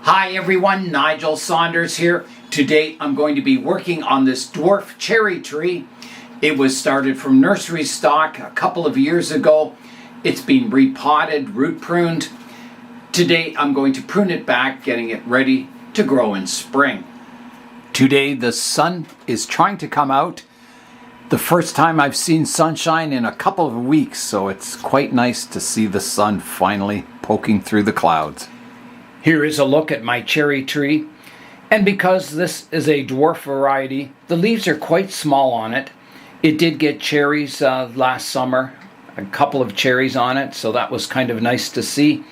Hi everyone, Nigel Saunders here. Today I'm going to be working on this dwarf cherry tree. It was started from nursery stock a couple of years ago. It's been repotted, root pruned. Today I'm going to prune it back, getting it ready to grow in spring. Today the sun is trying to come out. The first time I've seen sunshine in a couple of weeks, so it's quite nice to see the sun finally poking through the clouds. Here is a look at my cherry tree, and because this is a dwarf variety, the leaves are quite small on it. It did get cherries last summer, a couple of cherries on it, so that was kind of nice to see.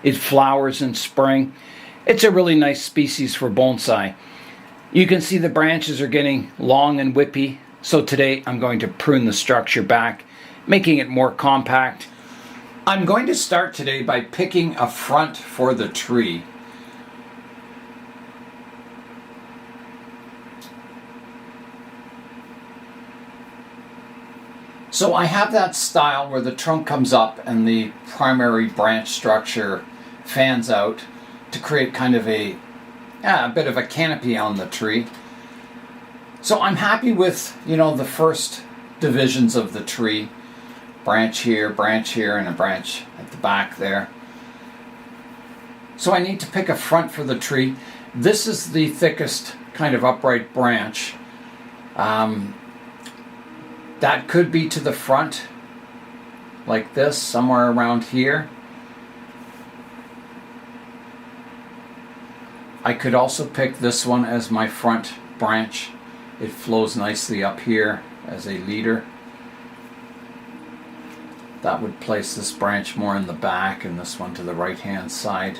It flowers in spring. It's a really nice species for bonsai. You can see the branches are getting long and whippy, so today I'm going to prune the structure back, making it more compact. I'm going to start today by picking a front for the tree. So I have that style where the trunk comes up and the primary branch structure fans out to create kind of a bit of a canopy on the tree. So I'm happy with, the first divisions of the tree. Branch here, and a branch at the back there. So I need to pick a front for the tree. This is the thickest kind of upright branch. That could be to the front, like this, somewhere around here. I could also pick this one as my front branch. It flows nicely up here as a leader. That would place this branch more in the back and this one to the right hand side.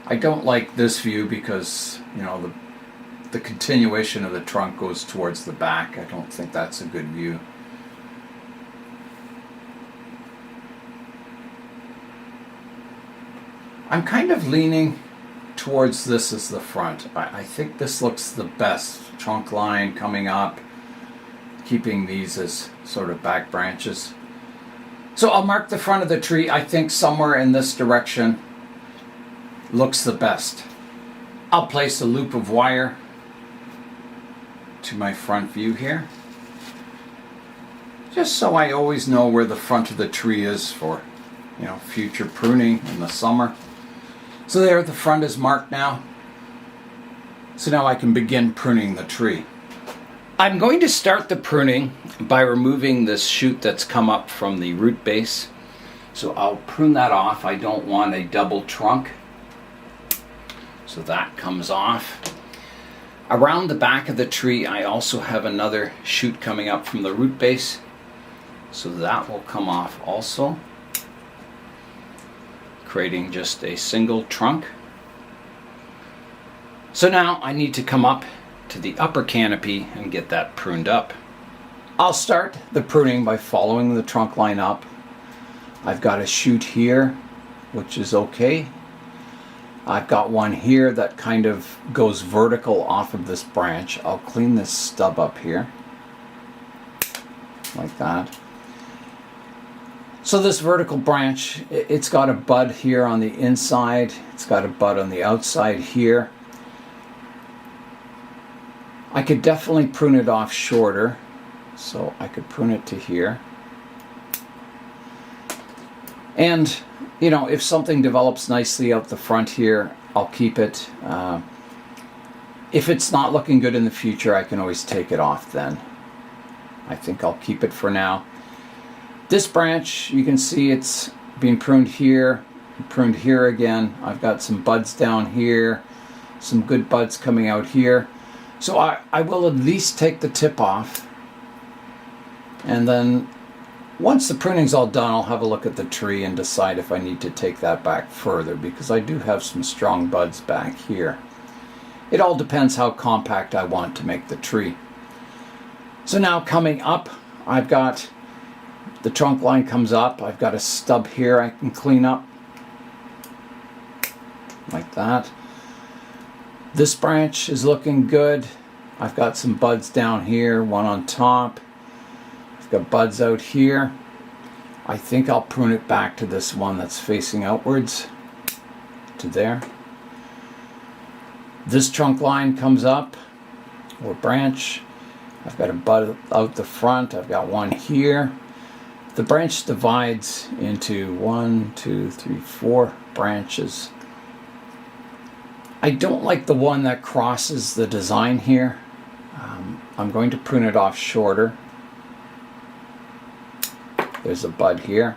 I don't like this view because, the continuation of the trunk goes towards the back. I don't think that's a good view. I'm kind of leaning towards this as the front. I think this looks the best. Trunk line coming up, keeping these as sort of back branches. So I'll mark the front of the tree. I think somewhere in this direction looks the best. I'll place a loop of wire to my front view here, just so I always know where the front of the tree is for, future pruning in the summer. So there, the front is marked now. So now I can begin pruning the tree. I'm going to start the pruning by removing this shoot that's come up from the root base. So I'll prune that off. I don't want a double trunk. So that comes off. Around the back of the tree, I also have another shoot coming up from the root base. So that will come off also, creating just a single trunk. So now I need to come up to the upper canopy and get that pruned up. I'll start the pruning by following the trunk line up. I've got a shoot here, which is okay. I've got one here that kind of goes vertical off of this branch. I'll clean this stub up here, like that. So this vertical branch, it's got a bud here on the inside. It's got a bud on the outside here. I could definitely prune it off shorter, so I could prune it to here. And, if something develops nicely out the front here, I'll keep it. If it's not looking good in the future, I can always take it off then. I think I'll keep it for now. This branch, you can see it's being pruned here again. I've got some buds down here, some good buds coming out here. So I will at least take the tip off, and then once the pruning's all done, I'll have a look at the tree and decide if I need to take that back further, because I do have some strong buds back here. It all depends how compact I want to make the tree. So now coming up, I've got the trunk line comes up. I've got a stub here I can clean up, like that. This branch is looking good. I've got some buds down here, one on top. I've got buds out here. I think I'll prune it back to this one that's facing outwards. to there. This trunk line comes up, or branch. I've got a bud out the front. I've got one here. The branch divides into 1, 2, 3, 4 branches. I don't like the one that crosses the design here. I'm going to prune it off shorter. There's a bud here.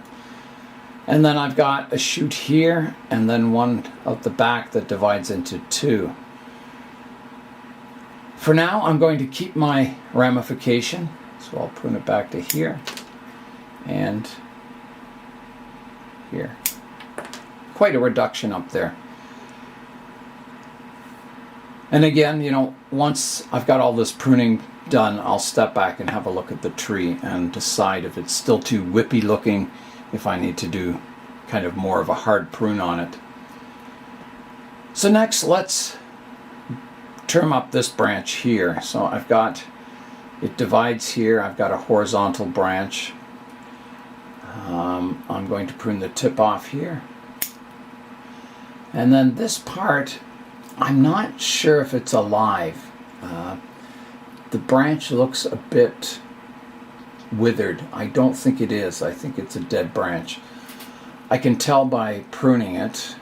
And then I've got a shoot here, and then one out the back that divides into 2. For now, I'm going to keep my ramification, so I'll prune it back to here and here. Quite a reduction up there. And again, you know, once I've got all this pruning done, I'll step back and have a look at the tree and decide if it's still too whippy looking, if I need to do kind of more of a hard prune on it. So next, let's trim up this branch here. So I've got, it divides here. I've got a horizontal branch. I'm going to prune the tip off here. And then this part, I'm not sure if it's alive. The branch looks a bit withered. I don't think it is. I think it's a dead branch. I can tell by pruning it.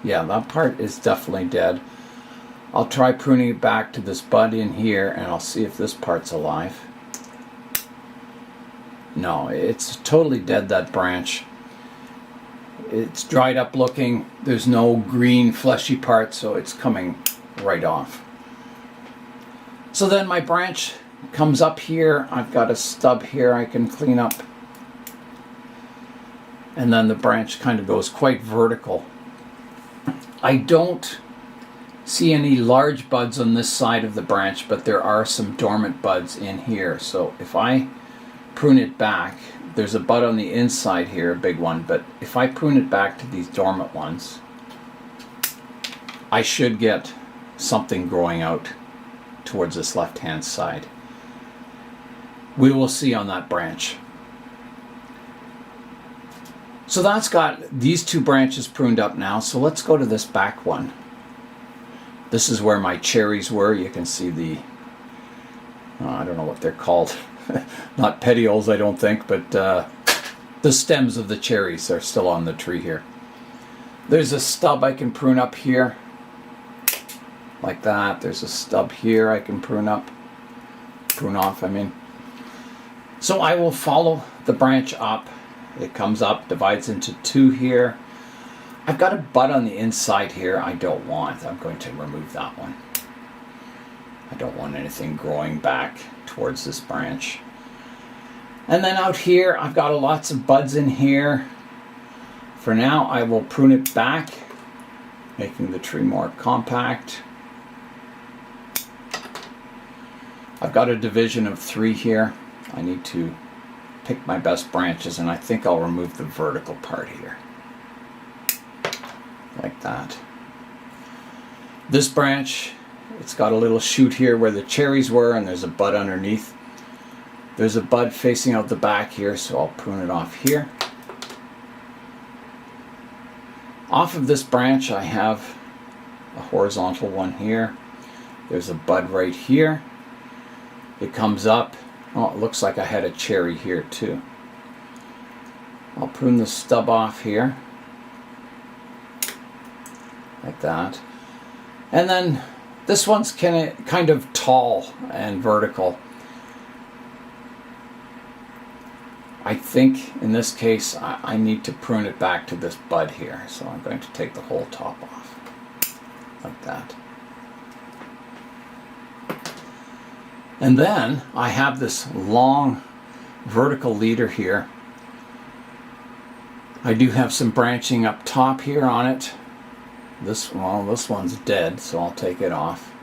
Yeah, that part is definitely dead. I'll try pruning it back to this bud in here, and I'll see if this part's alive. No, it's totally dead, that branch. It's dried up looking. There's no green fleshy part, so it's coming right off. So then my branch comes up here. I've got a stub here I can clean up. And then the branch kind of goes quite vertical. I don't see any large buds on this side of the branch, but there are some dormant buds in here. So if I prune it back, there's a bud on the inside here, a big one, but if I prune it back to these dormant ones, I should get something growing out towards this left-hand side. We will see on that branch. So that's got these 2 branches pruned up now, so let's go to this back one. This is where my cherries were. You can see the, I don't know what they're called. Not petioles, I don't think, but the stems of the cherries are still on the tree here. There's a stub I can prune up here, like that. There's a stub here I can prune off, I mean. So I will follow the branch up. It comes up, divides into 2 here. I've got a bud on the inside here I don't want. I'm going to remove that one. I don't want anything growing back towards this branch. And then out here, I've got lots of buds in here. For now, I will prune it back, making the tree more compact. I've got a division of 3 here. I need to pick my best branches, and I think I'll remove the vertical part here. Like that. This branch, it's got a little shoot here where the cherries were, and there's a bud underneath. There's a bud facing out the back here, so I'll prune it off here. Off of this branch, I have a horizontal one here. There's a bud right here. It comes up. Oh, it looks like I had a cherry here too. I'll prune the stub off here. Like that. And then this one's kind of tall and vertical. I think in this case I need to prune it back to this bud here. So I'm going to take the whole top off. Like that. And then I have this long vertical leader here. I do have some branching up top here on it. This one's dead, so I'll take it off.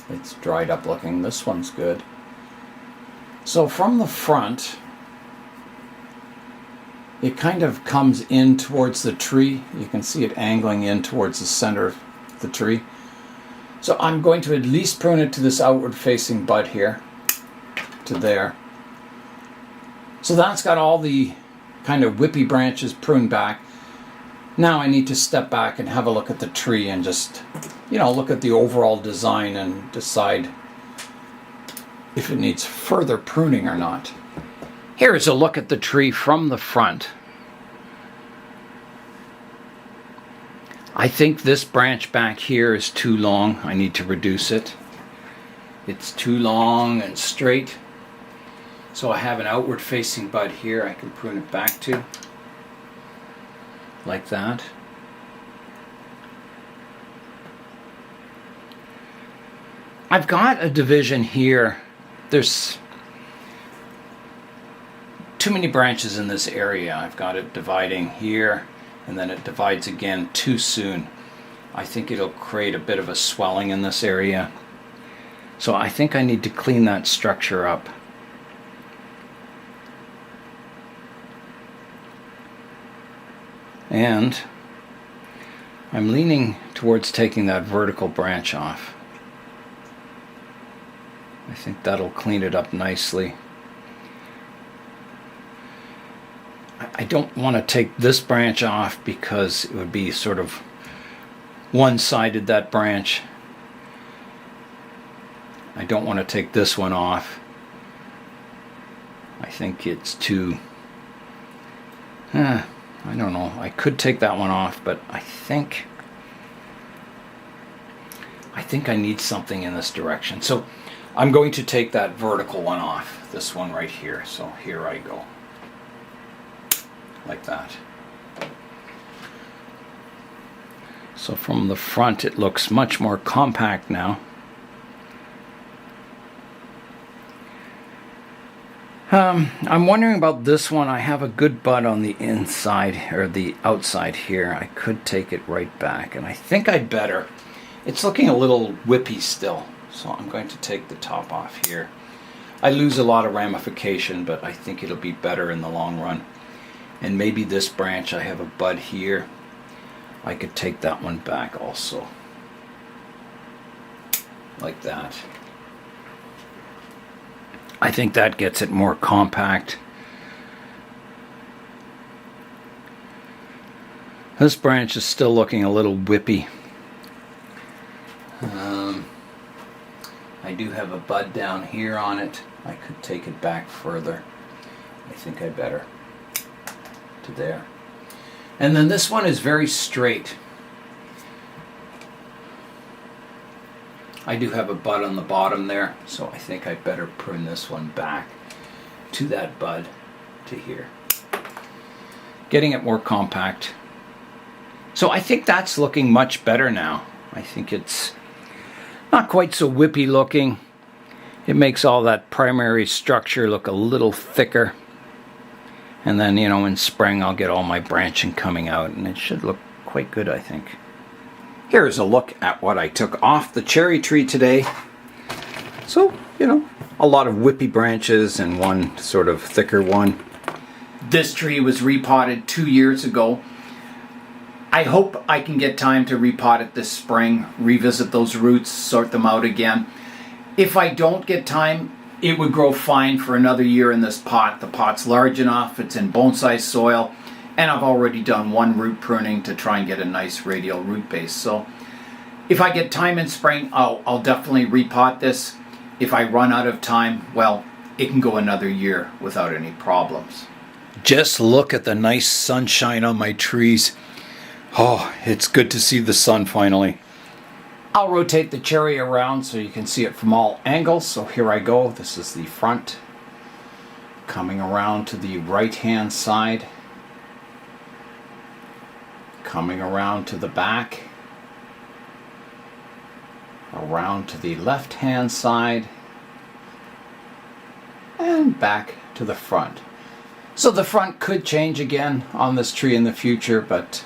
It's dried up looking. This one's good. So from the front, it kind of comes in towards the tree. You can see it angling in towards the center of the tree. So I'm going to at least prune it to this outward facing bud here, to there. So that's got all the kind of whippy branches pruned back. Now I need to step back and have a look at the tree and just, look at the overall design and decide if it needs further pruning or not. Here is a look at the tree from the front. I think this branch back here is too long. I need to reduce it. It's too long and straight. So I have an outward facing bud here I can prune it back to. Like that. I've got a division here. There's too many branches in this area. I've got it dividing here, and then it divides again too soon. I think it'll create a bit of a swelling in this area. So I think I need to clean that structure up. And I'm leaning towards taking that vertical branch off. I think that'll clean it up nicely. I don't want to take this branch off because it would be sort of one-sided, that branch. I don't want to take this one off. I think it's too... I don't know. I could take that one off, but I think I need something in this direction. So I'm going to take that vertical one off, this one right here. So here I go. Like that. So from the front it looks much more compact now. I'm wondering about this one. I have a good bud on the inside, or the outside here. I could take it right back, and I think I'd better. It's looking a little whippy still, so I'm going to take the top off here. I lose a lot of ramification, but I think it'll be better in the long run. And maybe this branch, I have a bud here. I could take that one back also. Like that. I think that gets it more compact. This branch is still looking a little whippy. I do have a bud down here on it. I could take it back further. I think I better. To there. And then this one is very straight. I do have a bud on the bottom there, so I think I better prune this one back to that bud to here. Getting it more compact. So I think that's looking much better now. I think it's not quite so whippy looking. It makes all that primary structure look a little thicker. And then, in spring I'll get all my branching coming out, and it should look quite good, I think. Here's a look at what I took off the cherry tree today. So, a lot of whippy branches and one sort of thicker one. This tree was repotted 2 years ago. I hope I can get time to repot it this spring, revisit those roots, sort them out again. If I don't get time, it would grow fine for another year in this pot. The pot's large enough, it's in bonsai soil, and I've already done one root pruning to try and get a nice radial root base. So if I get time in spring, I'll definitely repot this. If I run out of time, well, it can go another year without any problems. Just look at the nice sunshine on my trees. Oh, it's good to see the sun finally. I'll rotate the cherry around so you can see it from all angles. So here I go. This is the front. Coming around to the right-hand side. Coming around to the back. Around to the left-hand side. And back to the front. So the front could change again on this tree in the future, but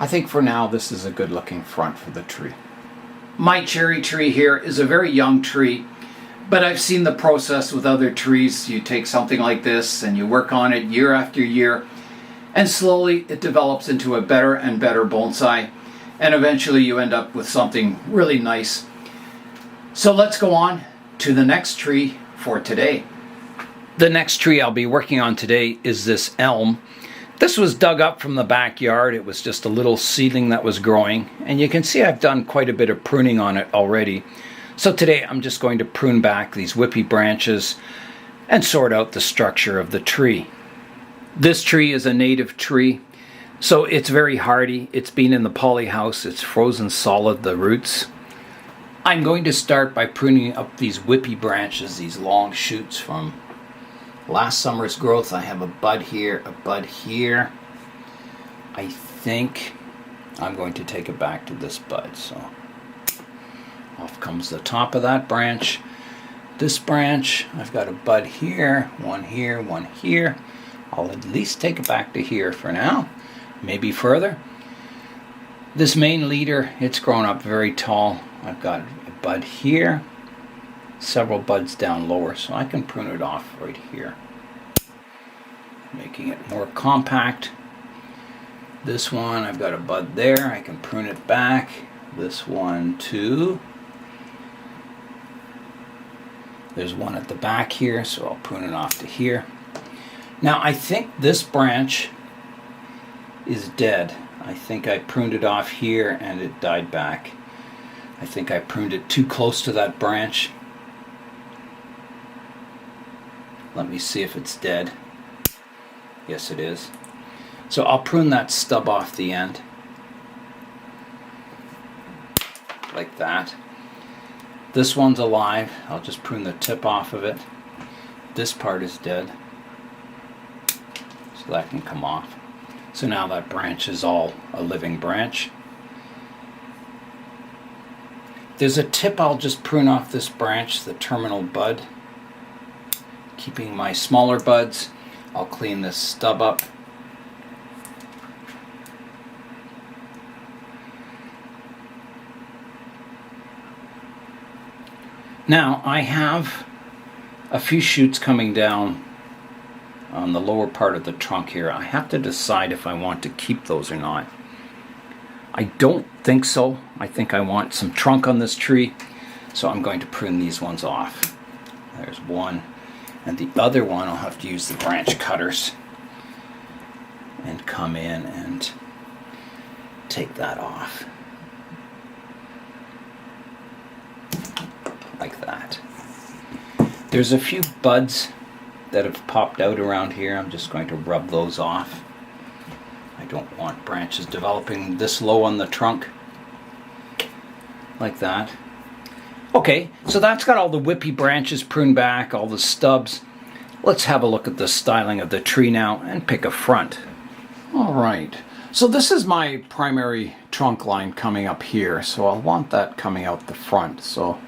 I think for now this is a good looking front for the tree. My cherry tree here is a very young tree, but I've seen the process with other trees. You take something like this and you work on it year after year, and slowly it develops into a better and better bonsai, and eventually you end up with something really nice. So let's go on to the next tree for today. The next tree I'll be working on today is this elm. This was dug up from the backyard. It was just a little seedling that was growing. And you can see I've done quite a bit of pruning on it already. So today I'm just going to prune back these whippy branches and sort out the structure of the tree. This tree is a native tree, so it's very hardy. It's been in the poly house. It's frozen solid, the roots. I'm going to start by pruning up these whippy branches, these long shoots from last summer's growth. I have a bud here, a bud here. I think I'm going to take it back to this bud. So off comes the top of that branch. This branch, I've got a bud here, one here, one here. I'll at least take it back to here for now, maybe further. This main leader, it's grown up very tall. I've got a bud here, several buds down lower, so I can prune it off right here, making it more compact. This one, I've got a bud there, I can prune it back. This one too. There's one at the back here, so I'll prune it off to here. Now I think this branch is dead. I think I pruned it off here and it died back. I think I pruned it too close to that branch. Let me see if it's dead. Yes, it is. So I'll prune that stub off the end. Like that. This one's alive. I'll just prune the tip off of it. This part is dead, so that can come off. So now that branch is all a living branch. There's a tip I'll just prune off this branch, the terminal bud. Keeping my smaller buds, I'll clean this stub up. Now I have a few shoots coming down on the lower part of the trunk here. I have to decide if I want to keep those or not. I don't think so. I think I want some trunk on this tree, so I'm going to prune these ones off. There's one, and the other one I'll have to use the branch cutters and come in and take that off. Like that. There's a few buds that have popped out around here. I'm just going to rub those off. I don't want branches developing this low on the trunk. Like that. Okay, so that's got all the whippy branches pruned back, all the stubs. Let's have a look at the styling of the tree now and pick a front. Alright, so this is my primary trunk line coming up here, so I'll want that coming out the front. So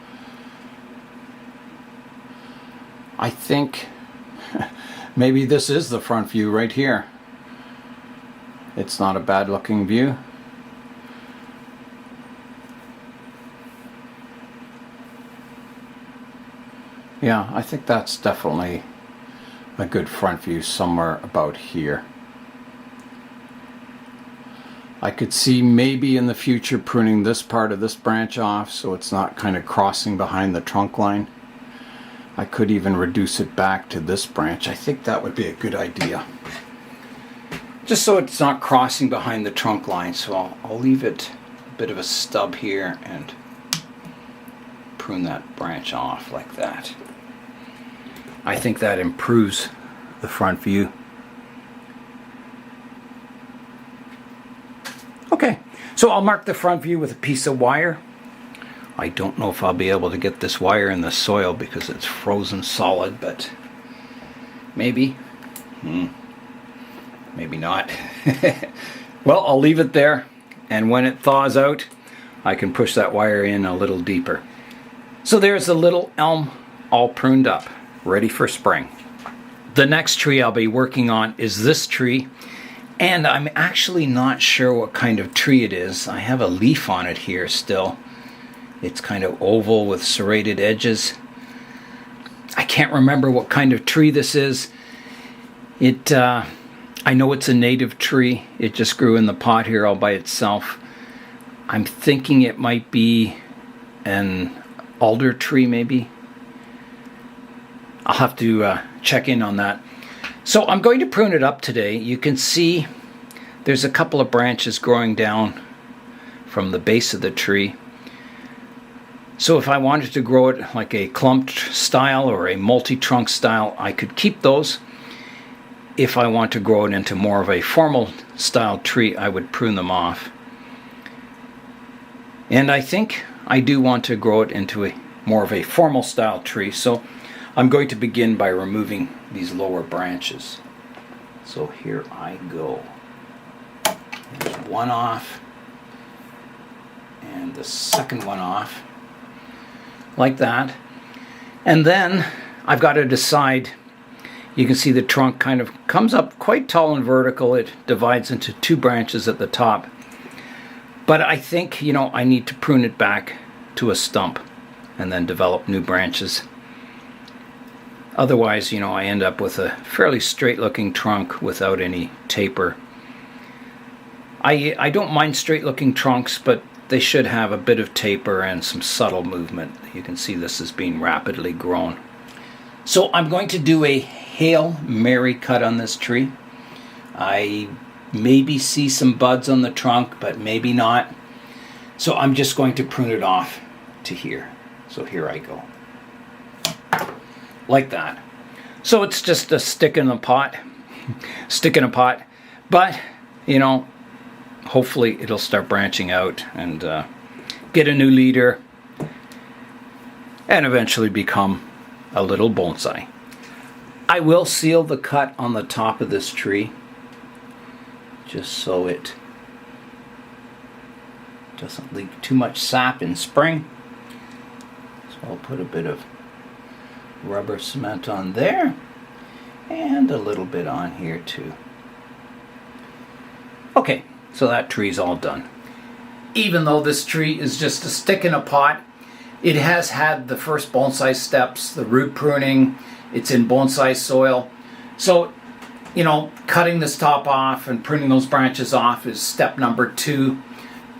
I think maybe this is the front view right here. It's not a bad looking view. Yeah, I think that's definitely a good front view, somewhere about here. I could see maybe in the future pruning this part of this branch off so it's not kind of crossing behind the trunk line. I could even reduce it back to this branch. I think that would be a good idea. Just so it's not crossing behind the trunk line. So I'll leave it a bit of a stub here and prune that branch off like that. I think that improves the front view. Okay, so I'll mark the front view with a piece of wire. I don't know if I'll be able to get this wire in the soil because it's frozen solid, but maybe. Maybe not. Well, I'll leave it there, and when it thaws out, I can push that wire in a little deeper. So there's the little elm all pruned up, ready for spring. The next tree I'll be working on is this tree, and I'm actually not sure what kind of tree it is. I have a leaf on it here still. It's kind of oval with serrated edges. I can't remember what kind of tree this is. I know it's a native tree. It just grew in the pot here all by itself. I'm thinking it might be an alder tree maybe. I'll have to check in on that. So I'm going to prune it up today. You can see there's a couple of branches growing down from the base of the tree. So if I wanted to grow it like a clumped style or a multi-trunk style, I could keep those. If I want to grow it into more of a formal style tree, I would prune them off. And I think I do want to grow it into a more of a formal style tree, so I'm going to begin by removing these lower branches. So here I go. There's one off, and the second one off, like that. And then I've got to decide, you can see the trunk kind of comes up quite tall and vertical. It divides into two branches at the top. But I think, I need to prune it back to a stump and then develop new branches. Otherwise, I end up with a fairly straight looking trunk without any taper. I don't mind straight looking trunks, but they should have a bit of taper and some subtle movement. You can see this is being rapidly grown. So I'm going to do a Hail Mary cut on this tree. I maybe see some buds on the trunk, but maybe not. So I'm just going to prune it off to here. So here I go. Like that. So it's just a stick in the pot. Stick in a pot. But, hopefully it'll start branching out and get a new leader and eventually become a little bonsai. I will seal the cut on the top of this tree just so it doesn't leak too much sap in spring. So I'll put a bit of rubber cement on there and a little bit on here too. Okay, so that tree's all done. Even though this tree is just a stick in a pot, it has had the first bonsai steps, the root pruning. It's in bonsai soil. So, cutting this top off and pruning those branches off is step number 2,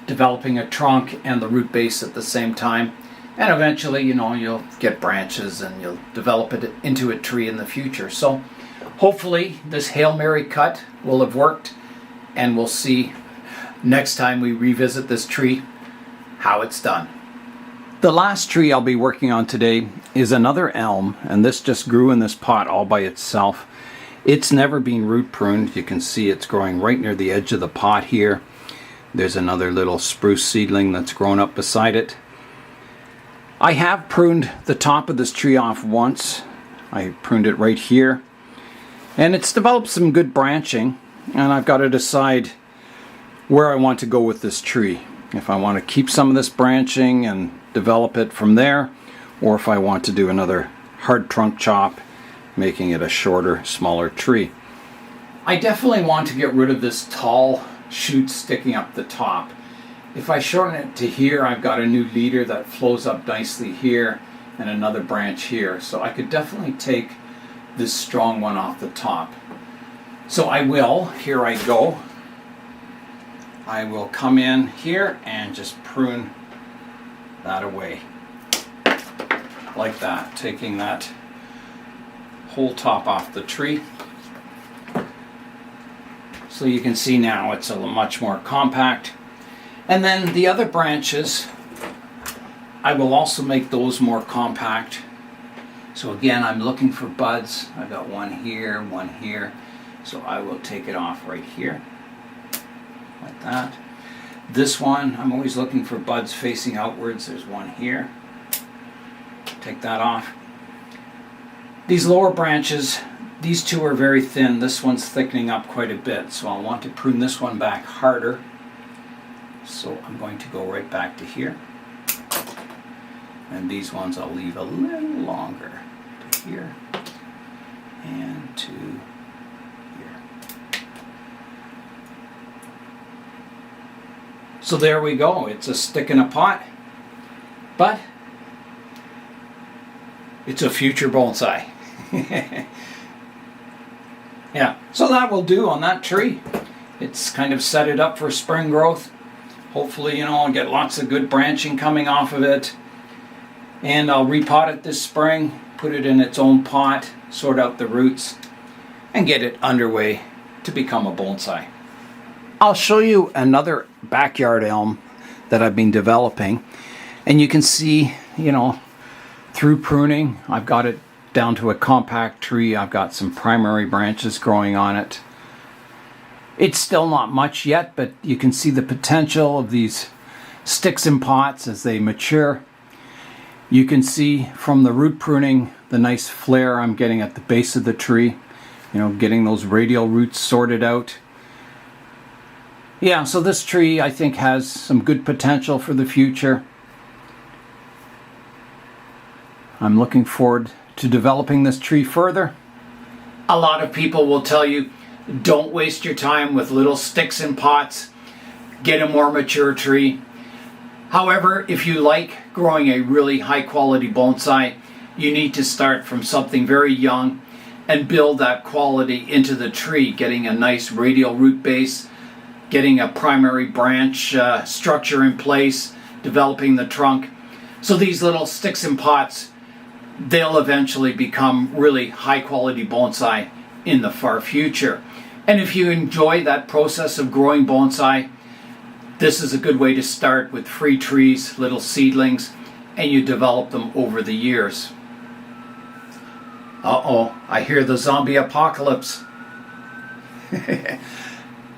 developing a trunk and the root base at the same time. And eventually, you'll get branches and you'll develop it into a tree in the future. So hopefully this Hail Mary cut will have worked, and we'll see next time we revisit this tree how it's done. The last tree I'll be working on today is another elm, and this just grew in this pot all by itself. It's never been root pruned. You can see it's growing right near the edge of the pot here. There's another little spruce seedling that's grown up beside it. I have pruned the top of this tree off once. I pruned it right here, and it's developed some good branching, and I've got to decide where I want to go with this tree. If I want to keep some of this branching and develop it from there, or if I want to do another hard trunk chop, making it a shorter, smaller tree. I definitely want to get rid of this tall shoot sticking up the top. If I shorten it to here, I've got a new leader that flows up nicely here and another branch here. So I could definitely take this strong one off the top. So I will. Here I go. I will come in here and just prune that away. Like that, taking that whole top off the tree. So you can see now it's a much more compact. And then the other branches, I will also make those more compact. So again, I'm looking for buds. I've got one here, one here. So I will take it off right here, like that. This one, I'm always looking for buds facing outwards. There's one here. Take that off. These lower branches, these two are very thin. This one's thickening up quite a bit, so I'll want to prune this one back harder. So I'm going to go right back to here. And these ones I'll leave a little longer to here and to here. So there we go. It's a stick in a pot, but it's a future bonsai. Yeah, so that will do on that tree. It's kind of set it up for spring growth. Hopefully, I'll get lots of good branching coming off of it. And I'll repot it this spring, put it in its own pot, sort out the roots, and get it underway to become a bonsai. I'll show you another backyard elm that I've been developing, and you can see, through pruning, I've got it down to a compact tree. I've got some primary branches growing on it. It's still not much yet, but you can see the potential of these sticks and pots as they mature. You can see from the root pruning the nice flare I'm getting at the base of the tree, getting those radial roots sorted out. Yeah, so this tree I think has some good potential for the future. I'm looking forward to developing this tree further. A lot of people will tell you, don't waste your time with little sticks and pots. Get a more mature tree. However, if you like growing a really high quality bonsai, you need to start from something very young and build that quality into the tree, getting a nice radial root base, getting a primary branch structure in place, developing the trunk. So these little sticks and pots, they'll eventually become really high quality bonsai in the far future. And if you enjoy that process of growing bonsai, this is a good way to start with free trees, little seedlings, and you develop them over the years. Uh-oh, I hear the zombie apocalypse.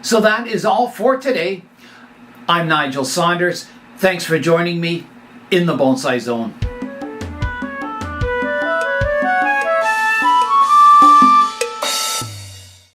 So that is all for today. I'm Nigel Saunders. Thanks for joining me in the Bonsai Zone.